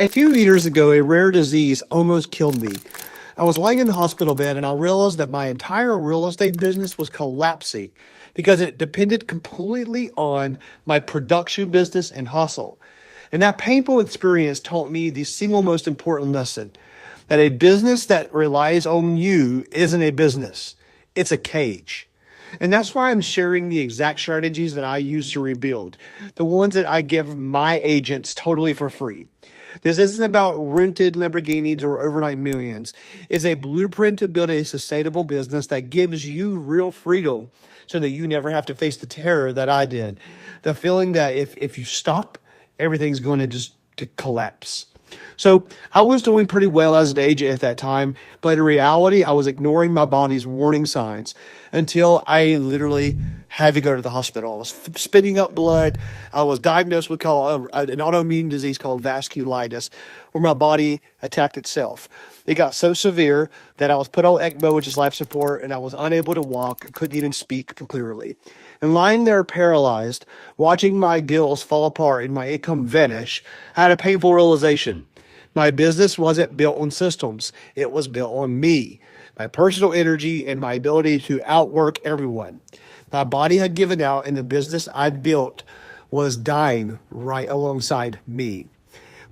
A few years ago, a rare disease almost killed me. I was lying in the hospital bed and I realized that my entire real estate business was collapsing because it depended completely on my production business and hustle. And that painful experience taught me the single most important lesson that a business that relies on you isn't a business, it's a cage. And that's why I'm sharing the exact strategies that I use to rebuild, the ones that I give my agents totally for free. This isn't about rented Lamborghinis or overnight millions. It's a blueprint to build a sustainable business that gives you real freedom so that you never have to face the terror that I did. The feeling that if you stop, everything's going to just to collapse. So I was doing pretty well as an agent at that time, but in reality, I was ignoring my body's warning signs until I literally had to go to the hospital. I was spitting up blood. I was diagnosed with an autoimmune disease called vasculitis, where my body attacked itself. It got so severe that I was put on ECMO, which is life support, and I was unable to walk, couldn't even speak clearly. And lying there paralyzed, watching my gills fall apart and my income vanish, I had a painful realization. My business wasn't built on systems. It was built on me, my personal energy, and my ability to outwork everyone. My body had given out, and the business I'd built was dying right alongside me.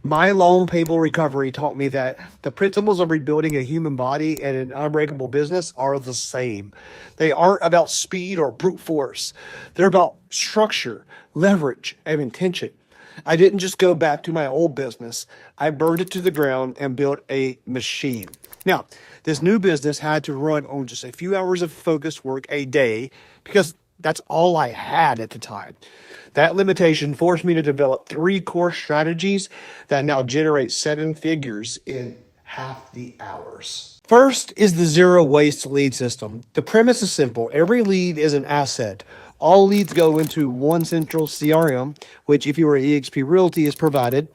My long, painful recovery taught me that the principles of rebuilding a human body and an unbreakable business are the same. They aren't about speed or brute force. They're about structure, leverage, and intention. I didn't just go back to my old business. I burned it to the ground and built a machine. Now, this new business had to run on just a few hours of focused work a day because that's all I had at the time. That limitation forced me to develop three core strategies that now generate seven figures in half the hours. First is the zero waste lead system. The premise is simple. Every lead is an asset. All leads go into one central CRM, which if you are eXp Realty is provided,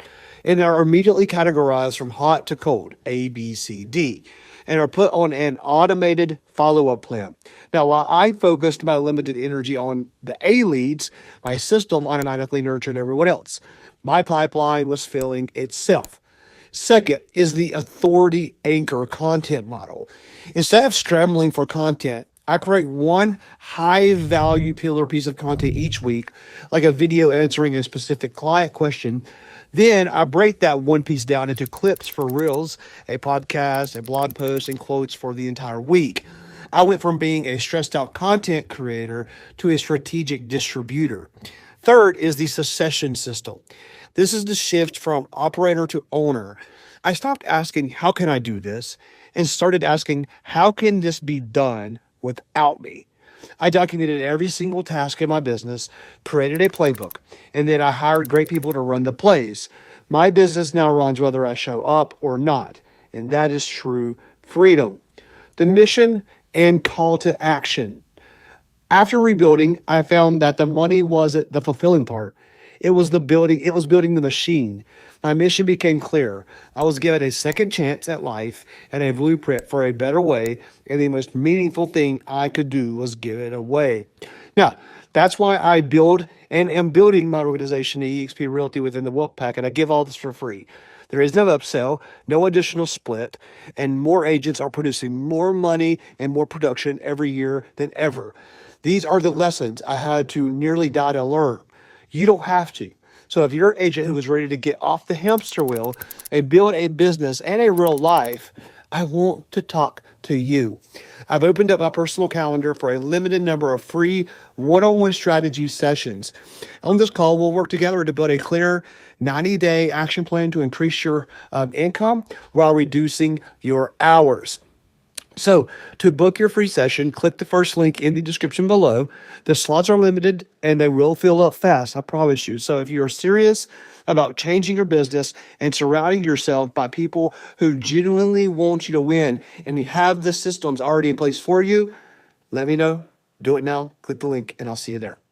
and are immediately categorized from hot to cold, A, B, C, D, and are put on an automated follow-up plan. Now, while I focused my limited energy on the A leads, my system automatically nurtured everyone else. My pipeline was filling itself. Second is the authority anchor content model. Instead of scrambling for content, I create one high value pillar piece of content each week, like a video answering a specific client question. Then I break that one piece down into clips for reels, a podcast, a blog post, and quotes for the entire week. I went from being a stressed out content creator to a strategic distributor. Third is the succession system. This is the shift from operator to owner. I stopped asking, how can I do this? And started asking, how can this be done without me? I documented every single task in my business, created a playbook, and then I hired great people to run the plays. My business now runs whether I show up or not, and that is true freedom. The mission and call to action. After rebuilding, I found that the money wasn't the fulfilling part. It was building the machine. My mission became clear. I was given a second chance at life and a blueprint for a better way, and the most meaningful thing I could do was give it away. Now, that's why I build and am building my organization, the eXp Realty, within the Wealth Pack, and I give all this for free. There is no upsell, no additional split, and more agents are producing more money and more production every year than ever. These are the lessons I had to nearly die to learn. You don't have to. So if you're an agent who is ready to get off the hamster wheel and build a business and a real life, I want to talk to you. I've opened up my personal calendar for a limited number of free one-on-one strategy sessions. On this call, we'll work together to build a clear 90-day action plan to increase your income while reducing your hours. So to book your free session, click the first link in the description below. The slots are limited and they will fill up fast, I promise you. So if you're serious about changing your business and surrounding yourself by people who genuinely want you to win and you have the systems already in place for you, let me know. Do it now. Click the link and I'll see you there.